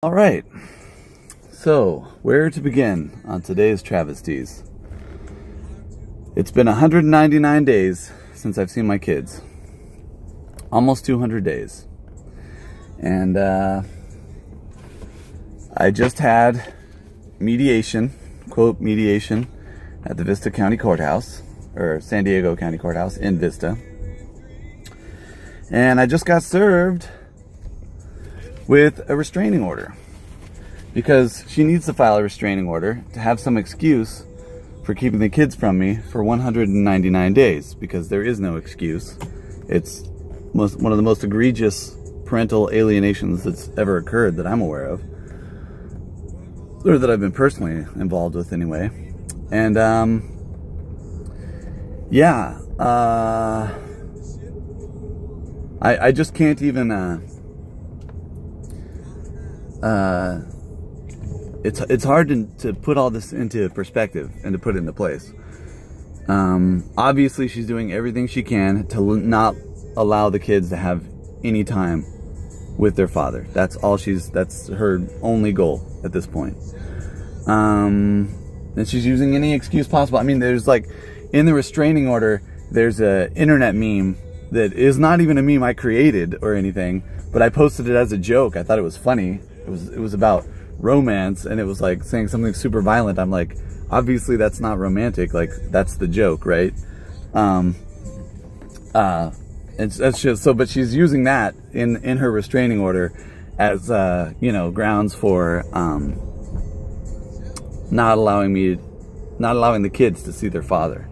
All right, so where to begin on today's travesties? It's been 199 days since I've seen my kids. Almost 200 days. And I just had mediation, quote, mediation, at the Vista County Courthouse, or San Diego County Courthouse in Vista. And I just got served with a restraining order because she needs to file a restraining order to have some excuse for keeping the kids from me for 199 days, because there is no excuse. It's one of the most egregious parental alienations that's ever occurred that I'm aware of, or that I've been personally involved with anyway. And yeah, I just can't even it's hard to put all this into perspective and to put it into place. Obviously she's doing everything she can to not allow the kids to have any time with their father. That's her only goal at this point. And she's using any excuse possible. I mean, there's like, in the restraining order, there's a internet meme that is not even a meme I created or anything, but I posted it as a joke. I thought it was funny. It was about romance, and it was like saying something super violent. I'm like, obviously that's not romantic. Like, that's the joke, right? And that's just so. But she's using that in her restraining order as you know, grounds for not allowing the kids to see their father.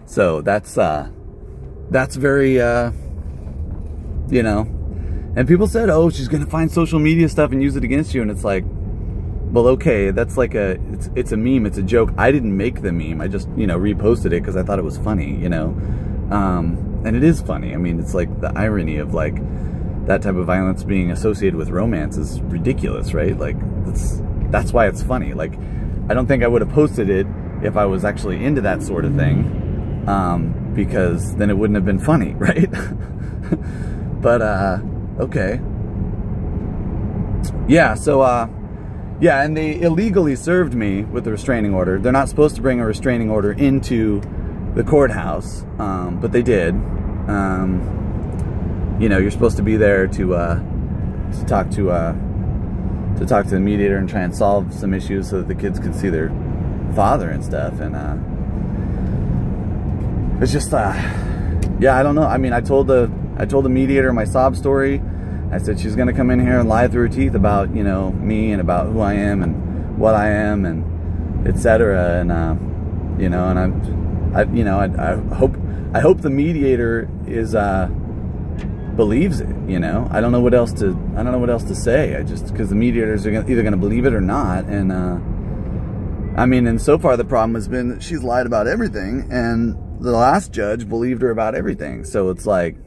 So that's very you know. And people said, oh, she's gonna find social media stuff and use it against you. And it's like, well, okay, that's like it's a meme, it's a joke. I didn't make the meme. I just, you know, reposted it because I thought it was funny, you know. And it is funny. I mean, it's like the irony of like that type of violence being associated with romance is ridiculous, right? Like, that's why it's funny. Like, I don't think I would have posted it if I was actually into that sort of thing, because then it wouldn't have been funny, right? But okay. Yeah, so yeah, and they illegally served me with the restraining order. They're not supposed to bring a restraining order into the courthouse, but they did. You know, you're supposed to be there to talk to the mediator and try and solve some issues so that the kids can see their father and stuff. And it's just yeah, I don't know. I mean, I told the mediator my sob story. I said she's gonna come in here and lie through her teeth about, you know, me and about who I am and what I am and etc. And you know, and I hope the mediator is believes it. You know, I don't know what else to say. I just, because the mediators are either gonna believe it or not. And I mean, and so far the problem has been that she's lied about everything, and the last judge believed her about everything. So it's like,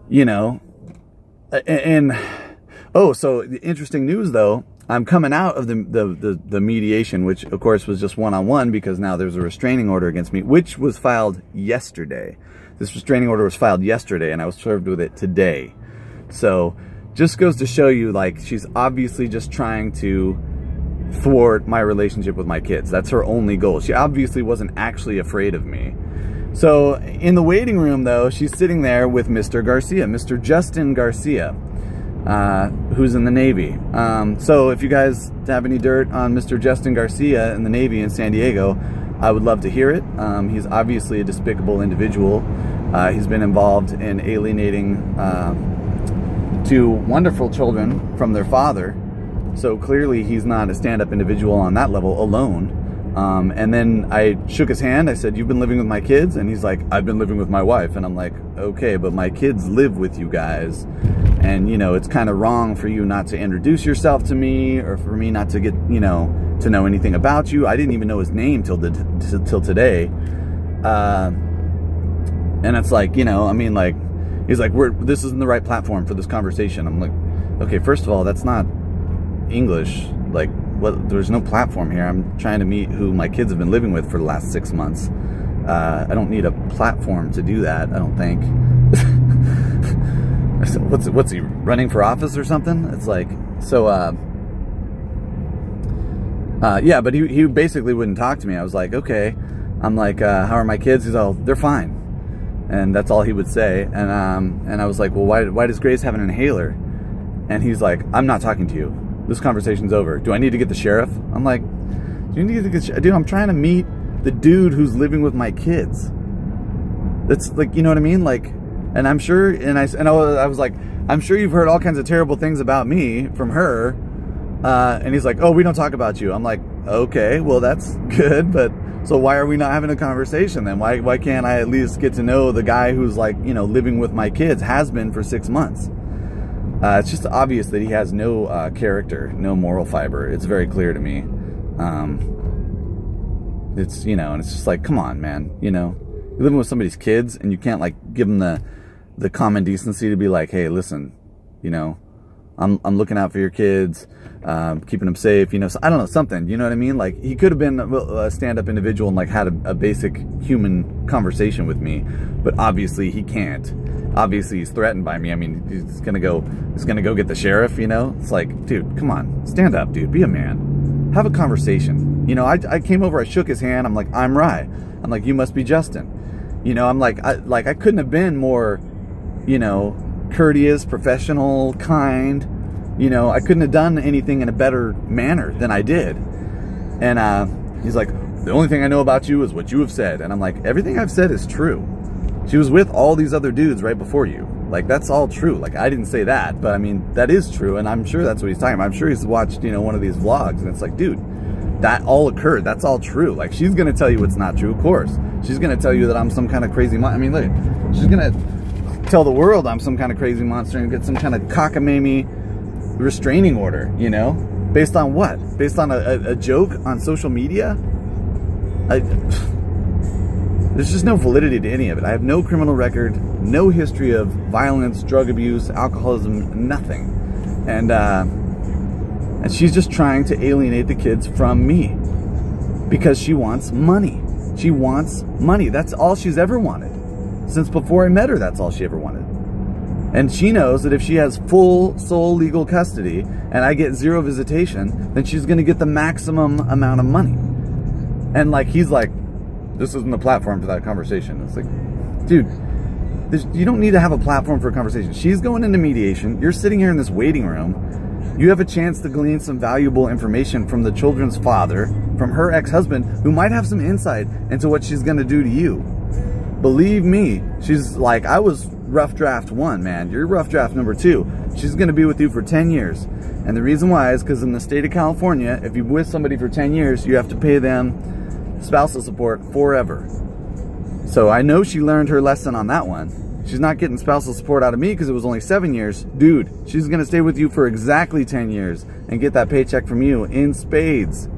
you know. And oh, so the interesting news though, I'm coming out of the mediation, which of course was just one-on-one, because now there's a restraining order against me, which was filed yesterday. This restraining order was filed yesterday, and I was served with it today. So just goes to show you, like, she's obviously just trying to thwart my relationship with my kids. That's her only goal. She obviously wasn't actually afraid of me. So in the waiting room, though, she's sitting there with Mr. Garcia, Mr. Justin Garcia, who's in the Navy. So if you guys have any dirt on Mr. Justin Garcia in the Navy in San Diego, I would love to hear it. He's obviously a despicable individual. He's been involved in alienating two wonderful children from their father. So clearly he's not a stand-up individual on that level alone. And then I shook his hand. I said, "You've been living with my kids?" And he's like, "I've been living with my wife." And I'm like, okay, but my kids live with you guys. And, you know, it's kind of wrong for you not to introduce yourself to me, or for me not to get, you know, to know anything about you. I didn't even know his name till today. And it's like, you know, I mean, like, he's like, this isn't the right platform for this conversation. I'm like, okay, first of all, that's not English. Like, what? There's no platform here. I'm trying to meet who my kids have been living with for the last 6 months. I don't need a platform to do that, I don't think. What's he, running for office or something? It's like, So, yeah, but he basically wouldn't talk to me. I was like, okay. I'm like, how are my kids? He's all, they're fine. And that's all he would say. And I was like, well, why does Grace have an inhaler? And he's like, I'm not talking to you. This conversation's over. Do I need to get the sheriff? I'm like, do you need to get dude, I'm trying to meet the dude who's living with my kids. That's like, you know what I mean? Like, and I'm sure, and I was like, I'm sure you've heard all kinds of terrible things about me from her. And he's like, oh, we don't talk about you. I'm like, okay, well, that's good. But so why are we not having a conversation then? Why can't I at least get to know the guy who's like, you know, living with my kids, has been for 6 months? It's just obvious that he has no character, no moral fiber. It's very clear to me. It's, you know, and it's just like, come on, man, you know, you're living with somebody's kids and you can't like give them the common decency to be like, hey, listen, you know, I'm looking out for your kids, keeping them safe, you know, so, I don't know, something, you know what I mean? Like, he could have been a stand-up individual and like had a basic human conversation with me, but obviously he can't. Obviously he's threatened by me. I mean, he's gonna go get the sheriff, you know? It's like, dude, come on, stand up, dude, be a man, have a conversation. You know, I came over, I shook his hand, I'm like, I'm Rye. I'm like, you must be Justin. You know, I'm like, I couldn't have been more, you know, courteous, professional, kind. You know, I couldn't have done anything in a better manner than I did. And he's like, the only thing I know about you is what you have said. And I'm like, everything I've said is true. She was with all these other dudes right before you. Like, that's all true. Like, I didn't say that, but I mean, that is true. And I'm sure that's what he's talking about. I'm sure he's watched, you know, one of these vlogs and it's like, dude, that all occurred. That's all true. Like, she's going to tell you it's not true. Of course. She's going to tell you that I'm some kind of crazy I mean, look, she's going to tell the world I'm some kind of crazy monster and get some kind of cockamamie restraining order, you know? Based on what? Based on a joke on social media? There's just no validity to any of it. I have no criminal record, no history of violence, drug abuse, alcoholism, nothing. And she's just trying to alienate the kids from me because she wants money. She wants money. That's all she's ever wanted. Since before I met her, that's all she ever wanted. And she knows that if she has full sole legal custody and I get 0 visitation, then she's going to get the maximum amount of money. And like, he's like, this isn't the platform for that conversation. It's like, dude, you don't need to have a platform for a conversation. She's going into mediation. You're sitting here in this waiting room. You have a chance to glean some valuable information from the children's father, from her ex-husband, who might have some insight into what she's going to do to you. Believe me, she's like, I was rough draft 1, man. You're rough draft number 2. She's going to be with you for 10 years. And the reason why is because in the state of California, if you're with somebody for 10 years, you have to pay them spousal support forever. So I know she learned her lesson on that one. She's not getting spousal support out of me because it was only 7 years. Dude, she's going to stay with you for exactly 10 years and get that paycheck from you in spades.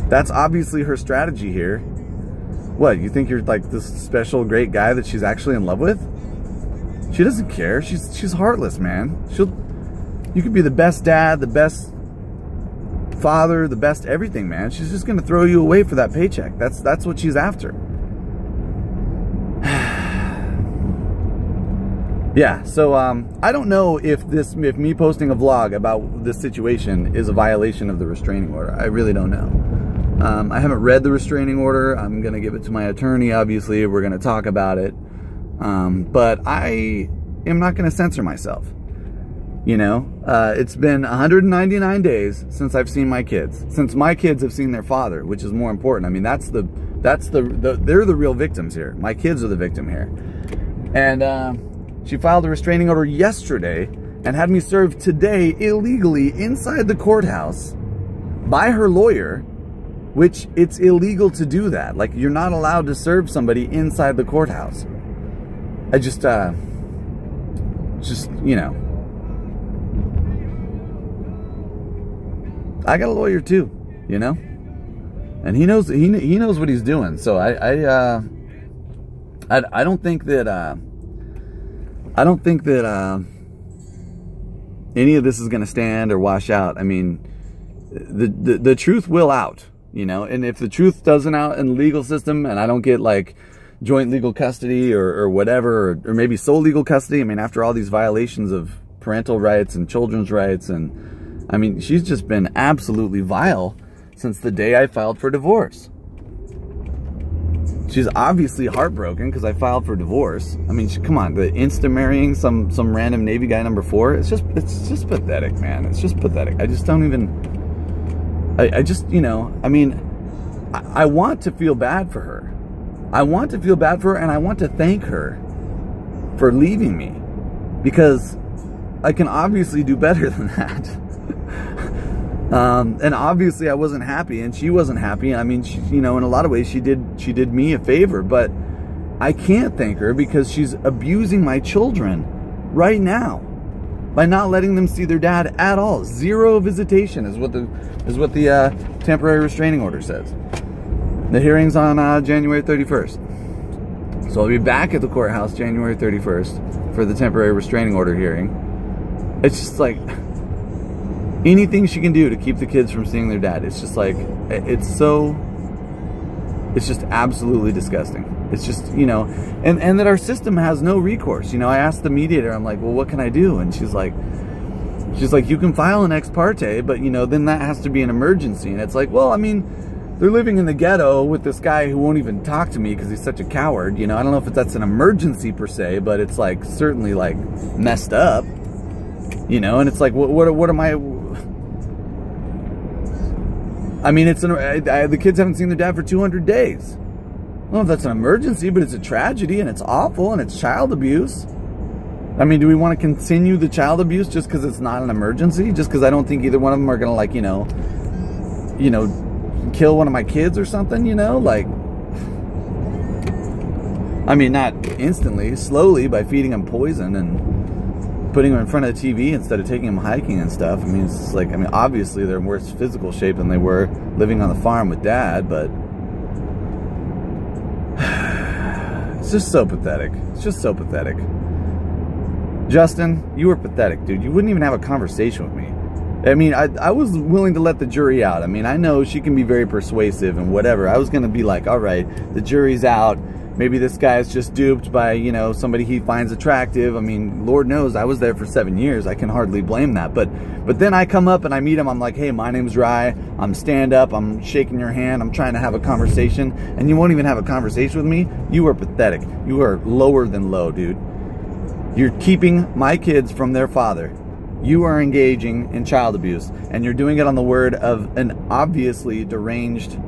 That's obviously her strategy here. What, you think you're like this special great guy that she's actually in love with? She doesn't care. She's heartless, man. You could be the best dad, the best father, the best everything, man. She's just gonna throw you away for that paycheck. That's what she's after. Yeah, so I don't know if me posting a vlog about this situation is a violation of the restraining order. I really don't know. I haven't read the restraining order. I'm gonna give it to my attorney, obviously. We're gonna talk about it. But I am not gonna censor myself. You know, it's been 199 days since I've seen my kids. Since my kids have seen their father, which is more important. I mean, they're the real victims here. My kids are the victim here. And she filed a restraining order yesterday and had me served today illegally inside the courthouse by her lawyer, which it's illegal to do that. Like, you're not allowed to serve somebody inside the courthouse. I just, you know, I got a lawyer too, you know, and he knows what he's doing. So I don't think that any of this is going to stand or wash out. I mean, the truth will out, you know, and if the truth doesn't out in the legal system and I don't get like joint legal custody or whatever, or maybe sole legal custody. I mean, after all these violations of parental rights and children's rights. And I mean, she's just been absolutely vile since the day I filed for divorce. She's obviously heartbroken because I filed for divorce. I mean, come on, the insta-marrying some random Navy guy number 4, it's just pathetic, man. It's just pathetic. I just don't even, I just, you know, I mean, I want to feel bad for her. I want to feel bad for her, and I want to thank her for leaving me, because I can obviously do better than that. And obviously I wasn't happy, and she wasn't happy. I mean, she, you know, in a lot of ways she did me a favor, but I can't thank her because she's abusing my children right now by not letting them see their dad at all. 0 visitation is what the temporary restraining order says. The hearing's on January 31st. So I'll be back at the courthouse January 31st for the temporary restraining order hearing. It's just like anything she can do to keep the kids from seeing their dad. It's just like, it's just absolutely disgusting. It's just, you know, and that our system has no recourse. You know, I asked the mediator, I'm like, well, what can I do? And she's like, you can file an ex parte, but, you know, then that has to be an emergency. And it's like, well, I mean, they're living in the ghetto with this guy who won't even talk to me because he's such a coward. You know, I don't know if that's an emergency per se, but it's like certainly like messed up. You know, and it's like, what am I? I mean, it's the kids haven't seen their dad for 200 days. I don't know if that's an emergency, but it's a tragedy, and it's awful, and it's child abuse. I mean, do we want to continue the child abuse just because it's not an emergency? Just because I don't think either one of them are going to, like, you know, kill one of my kids or something, you know? Like, I mean, not instantly, slowly, by feeding them poison and putting them in front of the TV instead of taking them hiking and stuff. I mean, it's like, I mean, obviously they're in worse physical shape than they were living on the farm with Dad, but it's just so pathetic. It's just so pathetic. Justin, you were pathetic, dude. You wouldn't even have a conversation with me. I mean, I was willing to let the jury out. I mean, I know she can be very persuasive and whatever. I was going to be like, all right, the jury's out. Maybe this guy is just duped by, you know, somebody he finds attractive. I mean, Lord knows I was there for 7 years. I can hardly blame that. But then I come up and I meet him. I'm like, hey, my name's Rye. I'm stand up. I'm shaking your hand. I'm trying to have a conversation. And you won't even have a conversation with me? You are pathetic. You are lower than low, dude. You're keeping my kids from their father. You are engaging in child abuse. And you're doing it on the word of an obviously deranged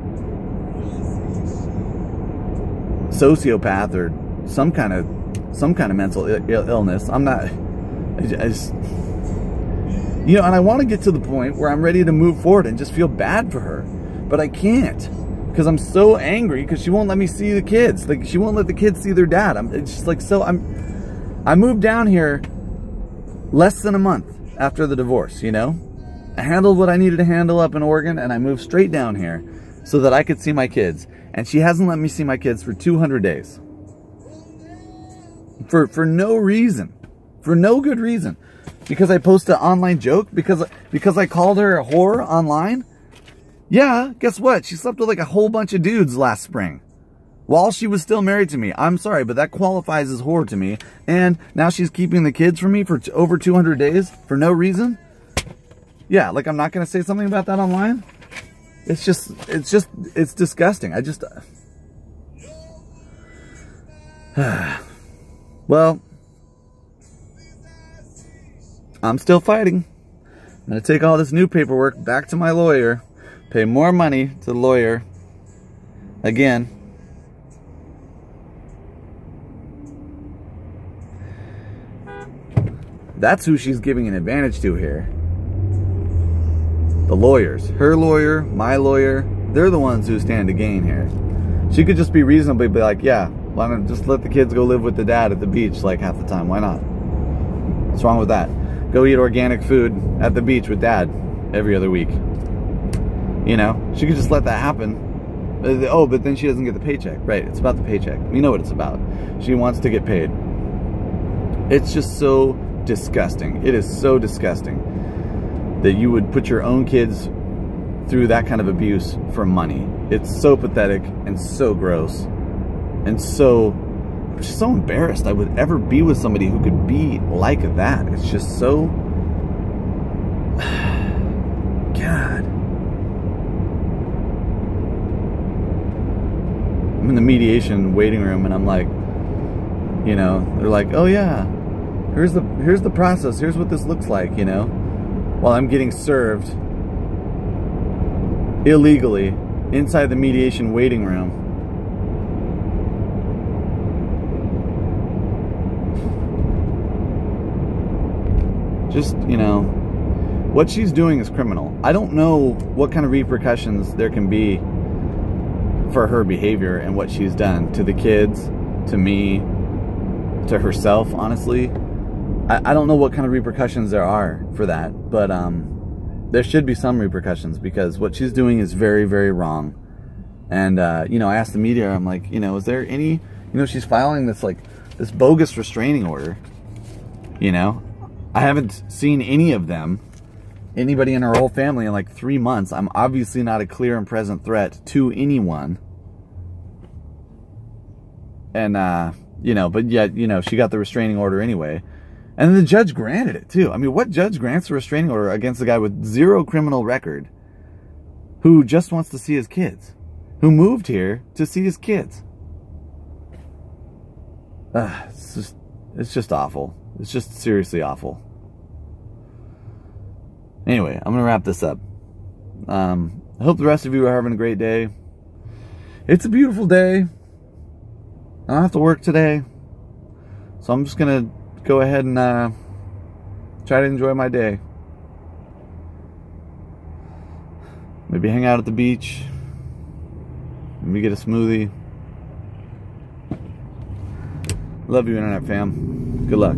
sociopath or some kind of mental illness. I'm not, I just, you know, and I want to get to the point where I'm ready to move forward and just feel bad for her, but I can't because I'm so angry because she won't let me see the kids. Like, she won't let the kids see their dad. It's just like, so I moved down here less than a month after the divorce, you know. I handled what I needed to handle up in Oregon, and I moved straight down here so that I could see my kids. And she hasn't let me see my kids for 200 days. For no reason. For no good reason. Because I posted an online joke? Because I called her a whore online? Yeah, guess what? She slept with like a whole bunch of dudes last spring. While she was still married to me. I'm sorry, but that qualifies as whore to me. And now she's keeping the kids from me for over 200 days for no reason? Yeah, like I'm not going to say something about that online? It's disgusting. I just, well, I'm still fighting. I'm going to take all this new paperwork back to my lawyer, pay more money to the lawyer again. That's who she's giving an advantage to here. The lawyers. Her lawyer, my lawyer, they're the ones who stand to gain here. She could just be reasonably be like, yeah, why don't just let the kids go live with the dad at the beach like half the time? Why not? What's wrong with that? Go eat organic food at the beach with Dad every other week. You know, she could just let that happen. Oh, but then she doesn't get the paycheck. Right, it's about the paycheck. You know what it's about. She wants to get paid. It's just so disgusting. It is so disgusting that you would put your own kids through that kind of abuse for money. It's so pathetic and so gross and so I'm just so embarrassed I would ever be with somebody who could be like that. It's just so... God. I'm in the mediation waiting room and I'm like, you know, they're like, oh yeah, here's the process, here's what this looks like, you know, while I'm getting served illegally inside the mediation waiting room. Just, you know, what she's doing is criminal. I don't know what kind of repercussions there can be for her behavior and what she's done to the kids, to me, to herself, honestly. I don't know what kind of repercussions there are for that, but there should be some repercussions because what she's doing is very, very wrong. And, you know, I asked the media, I'm like, you know, is there any, you know, she's filing this, like, this bogus restraining order, you know? I haven't seen any of them, anybody in her whole family in like 3 months. I'm obviously not a clear and present threat to anyone. And, you know, but yet, you know, she got the restraining order anyway. And then the judge granted it too. I mean, what judge grants a restraining order against a guy with 0 criminal record who just wants to see his kids, who moved here to see his kids? It's just awful. It's just seriously awful. Anyway, I'm going to wrap this up. I hope the rest of you are having a great day. It's a beautiful day. I don't have to work today. So I'm just going to go ahead and try to enjoy my day. Maybe hang out at the beach. Maybe get a smoothie. Love you, Internet fam. Good luck.